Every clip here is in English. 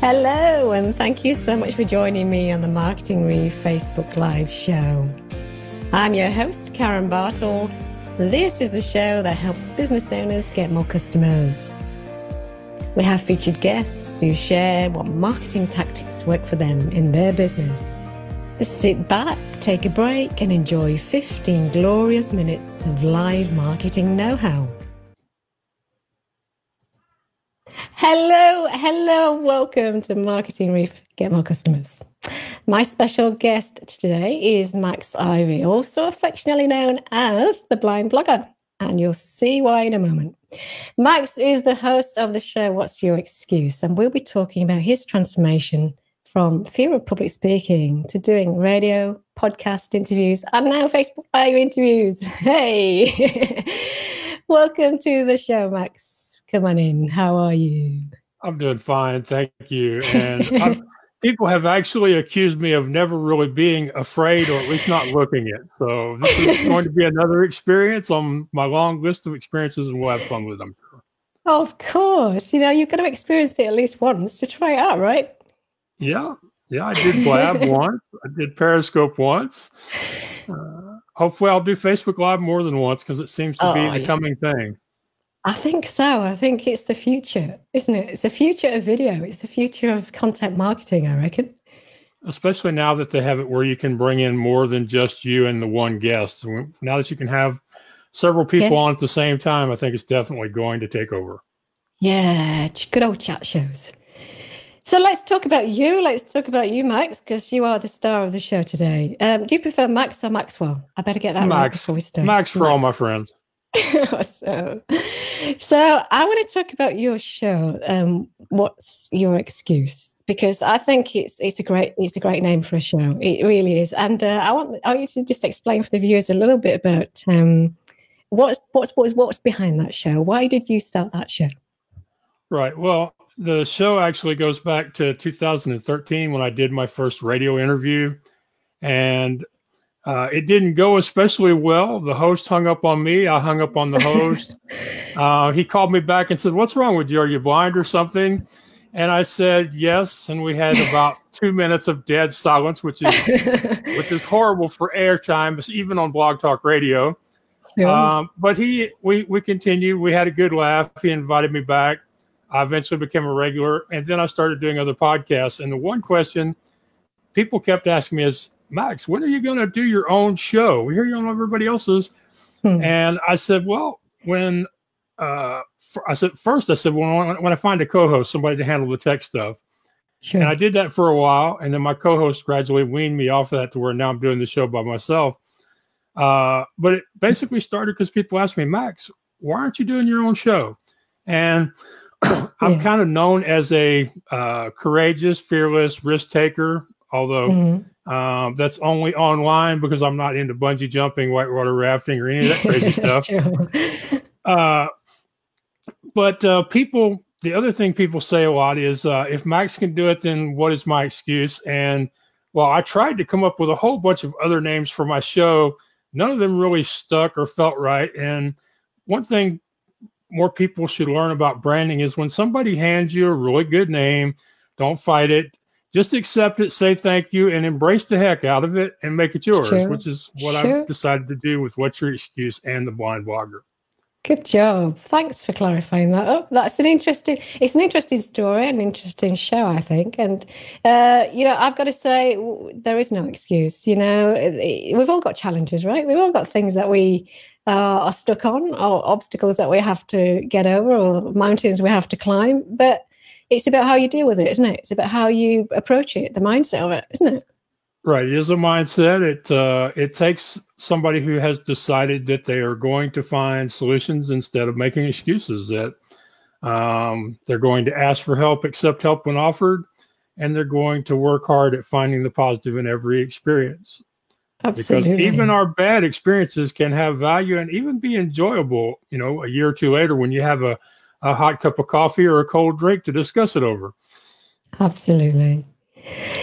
Hello, and thank you so much for joining me on the Marketing Reef Facebook Live show. I'm your host, Karen Bartle. This is the show that helps business owners get more customers. We have featured guests who share what marketing tactics work for them in their business. Sit back, take a break, and enjoy 15 glorious minutes of live marketing know-how. Hello, welcome to Marketing Reef, Get More Customers. My special guest today is Max Ivey, also affectionately known as the Blind Blogger, and you'll see why in a moment. Max is the host of the show, What's Your Excuse? And we'll be talking about his transformation from fear of public speaking to doing radio, podcast interviews, and now Facebook Live interviews. Hey, welcome to the show, Max. Come on in. How are you? I'm doing fine. Thank you. And people have actually accused me of never really being afraid, or at least not looking it. So this is going to be another experience on my long list of experiences, and we'll have fun with them. Of course. You know, you've got to experience it at least once to try it out, right? Yeah, I did Blab once. I did Periscope once. Hopefully I'll do Facebook Live more than once, because it seems to be the coming thing. I think so. I think it's the future, isn't it? It's the future of video. It's the future of content marketing, I reckon. Especially now that they have it where you can bring in more than just you and the one guest. Now that you can have several people on at the same time, I think it's definitely going to take over. Yeah, good old chat shows. So let's talk about you. Let's talk about you, Max, because you are the star of the show today. Do you prefer Max or Maxwell? I better get that right before we start. Max for all my friends. So I want to talk about your show. What's Your Excuse? Because I think it's a great name for a show. It really is. And I want you to just explain for the viewers a little bit about what's behind that show. Why did you start that show? Right. Well, the show actually goes back to 2013 when I did my first radio interview, and it didn't go especially well. The host hung up on me. I hung up on the host. He called me back and said, "What's wrong with you? Are you blind or something?" And I said, "Yes." And we had about 2 minutes of dead silence, which is horrible for airtime, even on Blog Talk Radio. Yeah. But we continued. We had a good laugh. He invited me back. I eventually became a regular, and then I started doing other podcasts. And the one question people kept asking me is, "Max, when are you going to do your own show? We hear you on everybody else's." And I said, well, when I said, when I find a co-host, somebody to handle the tech stuff. Sure. And I did that for a while. And then my co-host gradually weaned me off of that to where now I'm doing the show by myself. But it basically started because people asked me, "Max, why aren't you doing your own show?" And I'm kind of known as a courageous, fearless risk taker, although that's only online because I'm not into bungee jumping, whitewater rafting, or any of that crazy stuff. But the other thing people say a lot is, if Max can do it, then what is my excuse? And while I tried to come up with a whole bunch of other names for my show, none of them really stuck or felt right. And one thing more people should learn about branding is when somebody hands you a really good name, don't fight it. Just accept it, say thank you, and embrace the heck out of it and make it yours, which is what I've decided to do with What's Your Excuse and the Blind Blogger. Good job. Thanks for clarifying that up. It's an interesting story, an interesting show, I think. And, I've got to say, there is no excuse. We've all got challenges, right? We've all got things that we are stuck on, or obstacles that we have to get over, or mountains we have to climb. But it's about how you deal with it, isn't it? It's about how you approach it, the mindset of it, isn't it? Right. It is a mindset. It takes somebody who has decided that they are going to find solutions instead of making excuses, that they're going to ask for help, accept help when offered, and they're going to work hard at finding the positive in every experience. Absolutely. Because even our bad experiences can have value and even be enjoyable, a year or two later when you have a hot cup of coffee or a cold drink to discuss it over. Absolutely.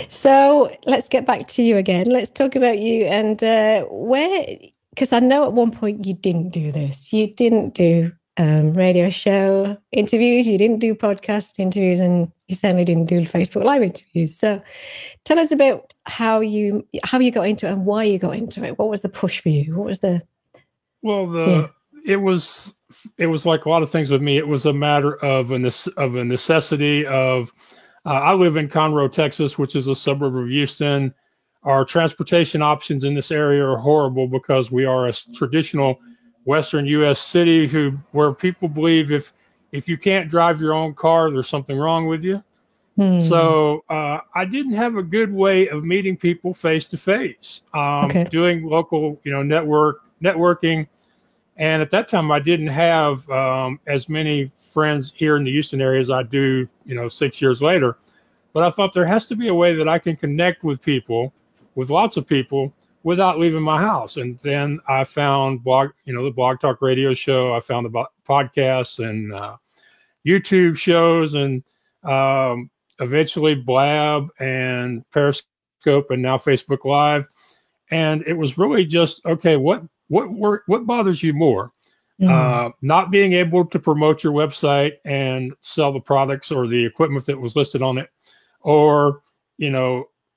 So let's get back to you again. Let's talk about you and because I know at one point you didn't do this. You didn't do radio show interviews. You didn't do podcast interviews, and you certainly didn't do Facebook Live interviews. So tell us about how you got into it and why you got into it. What was the push for you? What was the... Well, it was like a lot of things with me. It was a matter of a necessity of, I live in Conroe, Texas, which is a suburb of Houston. Our transportation options in this area are horrible because we are a traditional Western U.S. city where people believe if you can't drive your own car, there's something wrong with you. So I didn't have a good way of meeting people face to face, doing local, networking. And at that time, I didn't have as many friends here in the Houston area as I do, 6 years later. But I thought there has to be a way that I can connect with people, with lots of people, without leaving my house. And then I found the Blog Talk radio show. I found about podcasts and YouTube shows, and eventually Blab and Periscope, and now Facebook Live. And it was really just, okay, what bothers you more? Not being able to promote your website and sell the products or the equipment that was listed on it, or,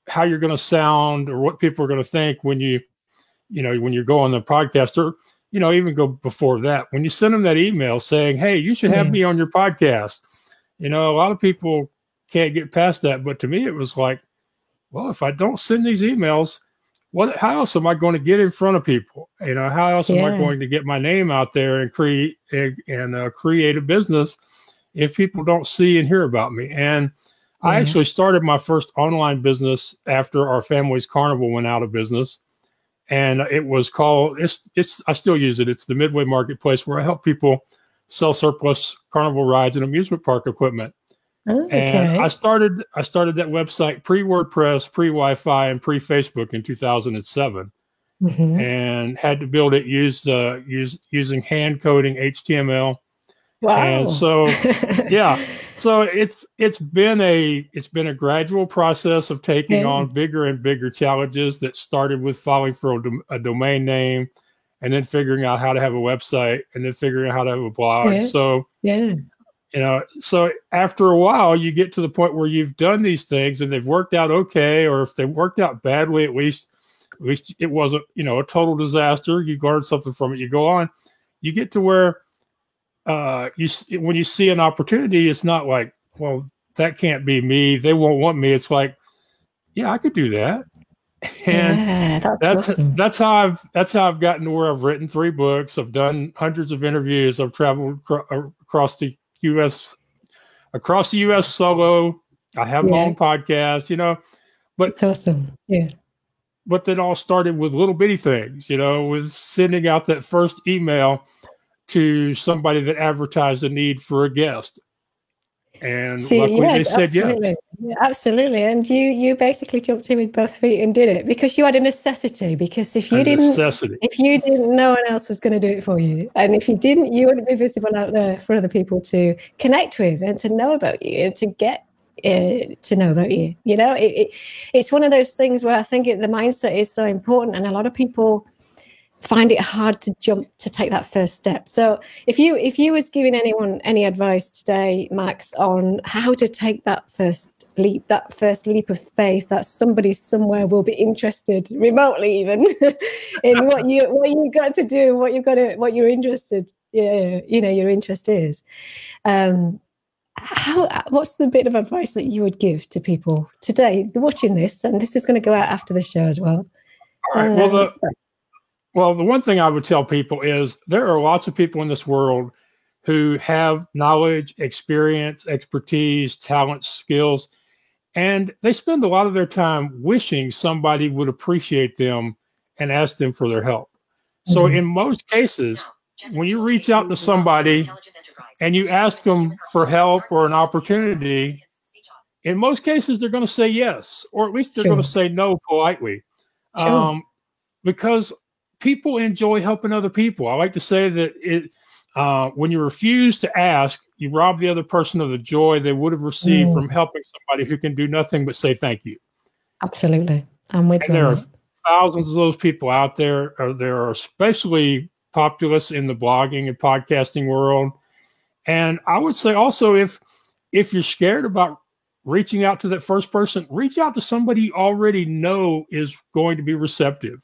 how you're going to sound, or what people are going to think when you go on the podcast, or, even go before that, when you send them that email saying, hey, you should have me on your podcast. A lot of people can't get past that. But to me, it was like, well, if I don't send these emails, how else am I going to get in front of people? How else am I going to get my name out there and create a business if people don't see and hear about me? And I actually started my first online business after our family's carnival went out of business. And it was called, I still use it. It's the Midway Marketplace, where I help people sell surplus carnival rides and amusement park equipment. And I started that website pre-WordPress, pre-Wi-Fi, and pre-Facebook in 2007, and had to build it using hand coding HTML. Wow! And so, so it's been a gradual process of taking on bigger and bigger challenges that started with filing for a domain name, and then figuring out how to have a website, and then figuring out how to have a blog. So so after a while, you get to the point where you've done these things and they've worked out okay, or if they worked out badly, at least it wasn't, a total disaster. You learned something from it. You go on. You get to where when you see an opportunity, it's not like, well, that can't be me. They won't want me. It's like, yeah, I could do that. And that's how I've gotten to where I've written 3 books. I've done hundreds of interviews. I've traveled across the U.S. solo. I have my own podcast, but it's awesome. But it all started with little bitty things, with sending out that first email to somebody that advertised a need for a guest. And luckily they said yes. Yeah, absolutely. And you basically jumped in with both feet and did it because you had a necessity. Because if you didn't no one else was going to do it for you. And if you didn't, you wouldn't be visible out there for other people to connect with and to know about you and to get to know about you. It's one of those things where I think the mindset is so important, and a lot of people find it hard to take that first step. So if you was giving anyone any advice today, Max, on how to take that first leap of faith, that somebody somewhere will be interested, remotely even, in what you got to do, what you're interested, your interest is. What's the bit of advice that you would give to people today watching this? And this is going to go out after the show as well. All right. Well, the one thing I would tell people is there are lots of people in this world who have knowledge, experience, expertise, talents, skills, and they spend a lot of their time wishing somebody would appreciate them and ask them for their help. So in most cases, when you reach out to somebody and you ask them for help or an opportunity, in most cases, they're going to say yes, or at least they're going to say no politely, because people enjoy helping other people. I like to say that when you refuse to ask, you rob the other person of the joy they would have received from helping somebody who can do nothing but say thank you. Absolutely. I'm with you. There are thousands of those people out there. There are especially populists in the blogging and podcasting world And I would say also, if you're scared about reaching out to that first person, reach out to somebody you already know is going to be receptive.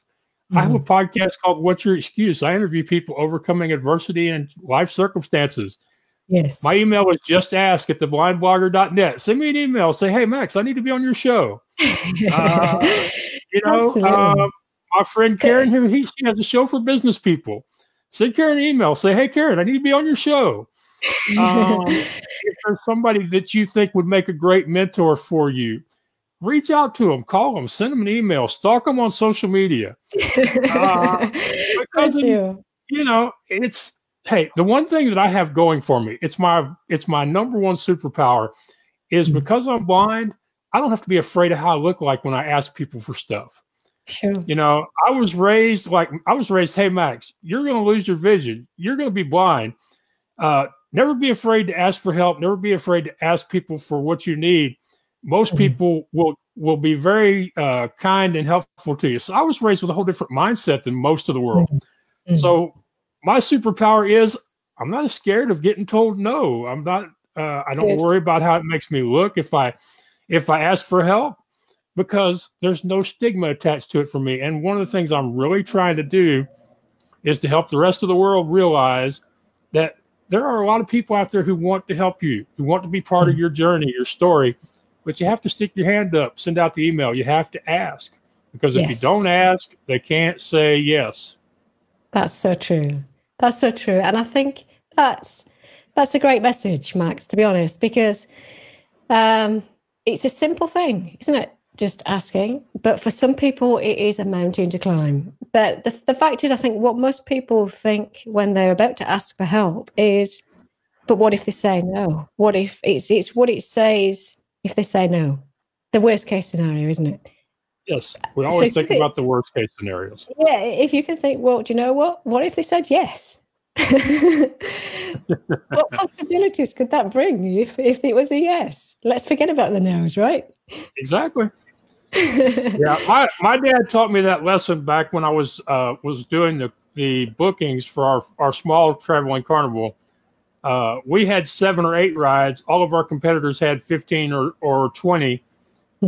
I have a podcast called What's Your Excuse? I interview people overcoming adversity and life circumstances. Yes. My email is justask@theblindblogger.net. Send me an email. Say, hey, Max, I need to be on your show. My friend Karen, she has a show for business people. Send Karen an email. Say, hey, Karen, I need to be on your show. If there's somebody that you think would make a great mentor for you, reach out to them, call them, send them an email, stalk them on social media. Because hey, the one thing that I have going for me, it's my number one superpower, is because I'm blind, I don't have to be afraid of how I look like when I ask people for stuff. Sure. I was raised, hey, Max, you're going to lose your vision. You're going to be blind. Never be afraid to ask for help. Never be afraid to ask people for what you need. Most people will be very kind and helpful to you. So I was raised with a whole different mindset than most of the world. So my superpower is I'm not scared of getting told no. I'm not. I don't worry about how it makes me look if I ask for help, because there's no stigma attached to it for me. And one of the things I'm really trying to do is to help the rest of the world realize that there are a lot of people out there who want to help you, who want to be part of your journey, your story, but you have to stick your hand up, send out the email. You have to ask, because if you don't ask, they can't say yes. That's so true. That's so true. And I think that's a great message, Max, to be honest, because it's a simple thing, isn't it? Just asking. But for some people, it is a mountain to climb. But the fact is, I think what most people think when they're about to ask for help is, but what if they say no? What if it's what it says if they say no? The worst case scenario, isn't it? Yes. We always think about the worst case scenarios. Yeah. If you can think, well, do you know what? What if they said yes? What possibilities could that bring if it was a yes? Let's forget about the no's, right? Exactly. Yeah, my dad taught me that lesson back when I was doing the bookings for our small traveling carnival. We had 7 or 8 rides. All of our competitors had 15 or 20.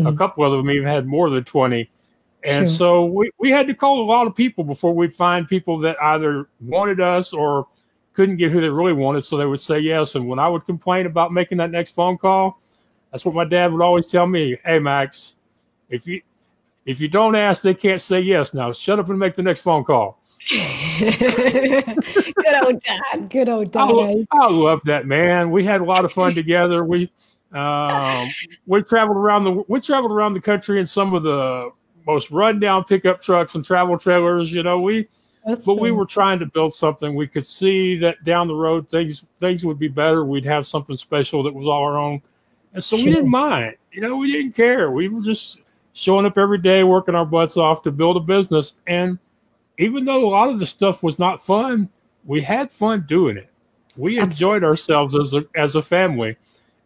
A couple of them even had more than 20. And so we had to call a lot of people before we'd find people that either wanted us or couldn't get who they really wanted, so they would say yes. And when I would complain about making that next phone call, that's what my dad would always tell me. Hey, Max, if you don't ask, they can't say yes. Now shut up and make the next phone call. Good old dad. Good old dad. I love that, man. We had a lot of fun together. We traveled around the country in some of the most rundown pickup trucks and travel trailers. We were trying to build something. We could see that down the road things would be better. We'd have something special that was all our own. And so we didn't mind. We didn't care. We were just showing up every day, working our butts off to build a business. And even though a lot of the stuff was not fun, we had fun doing it. We enjoyed ourselves as a family.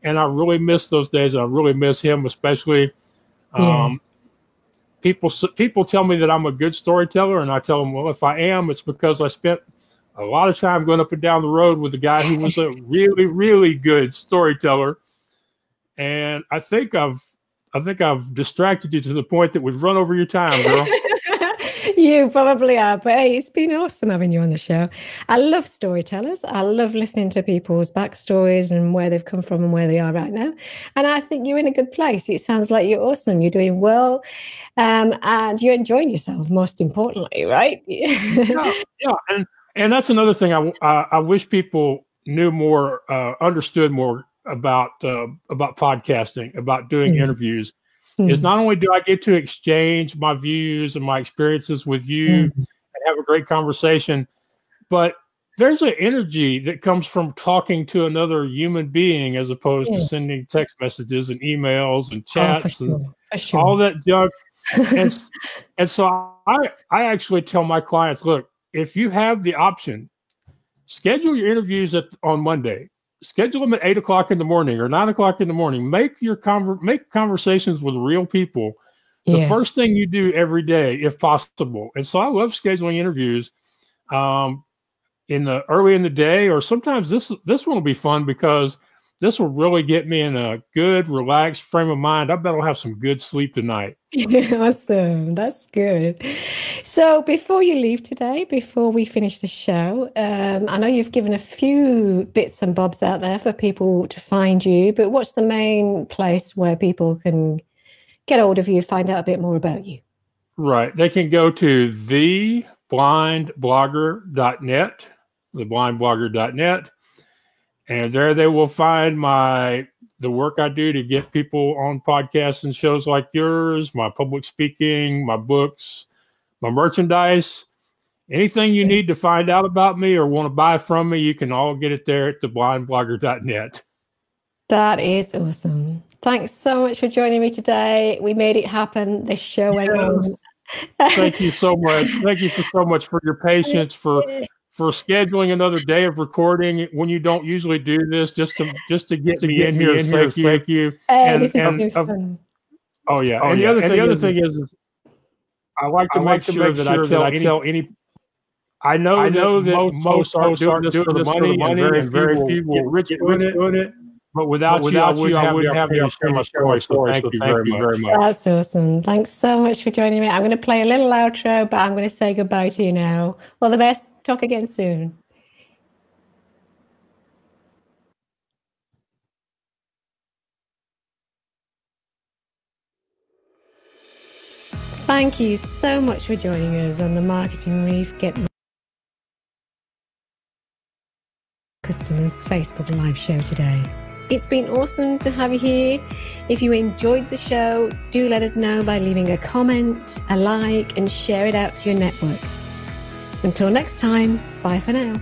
And I really miss those days. I really miss him, especially. People tell me that I'm a good storyteller, and I tell them, well, if I am, it's because I spent a lot of time going up and down the road with a guy who was a really, really good storyteller. And I think I've distracted you to the point that we've run over your time, girl. You probably are, but hey, it's been awesome having you on the show. I love storytellers. I love listening to people's backstories and where they've come from and where they are right now. And I think you're in a good place. It sounds like you're awesome. You're doing well, and you're enjoying yourself, most importantly, right? Yeah. And that's another thing I wish people knew more, understood more about podcasting, about doing interviews. Is not only do I get to exchange my views and my experiences with you and have a great conversation, but there's an energy that comes from talking to another human being as opposed to sending text messages and emails and chats and all that junk. And so I actually tell my clients, look, if you have the option, schedule your interviews on Monday. Schedule them at 8 o'clock in the morning or 9 o'clock in the morning. Make conversations with real people the first thing you do every day, if possible. And so I love scheduling interviews. early in the day, or sometimes this one will be fun because this will really get me in a good, relaxed frame of mind. I bet I'll have some good sleep tonight. Awesome. That's good. So before you leave today, before we finish the show, I know you've given a few bits and bobs out there for people to find you, but what's the main place where people can get hold of you, find out a bit more about you? Right. They can go to theblindblogger.net, theblindblogger.net. And there they will find the work I do to get people on podcasts and shows like yours, my public speaking, my books, my merchandise. Anything you need to find out about me or want to buy from me, you can all get it there at theblindblogger.net. That is awesome. Thanks so much for joining me today. We made it happen. The show went on. Thank you so much. Thank you so much for your patience, for scheduling another day of recording when you don't usually do this, just to get me in here. Thank you. And oh yeah. And the other thing is I like to make sure that I tell any. I know that most aren't doing this for the money, and very few will get rich doing it. But without you, I wouldn't have the share my story. So thank you very much. That's awesome. Thanks so much for joining me. I'm going to play a little outro, but I'm going to say goodbye to you now. All the best. Talk again soon. Thank you so much for joining us on the Marketing Reef Get Customers Facebook Live show today. It's been awesome to have you here. If you enjoyed the show, do let us know by leaving a comment, a like, and share it out to your network. Until next time, bye for now.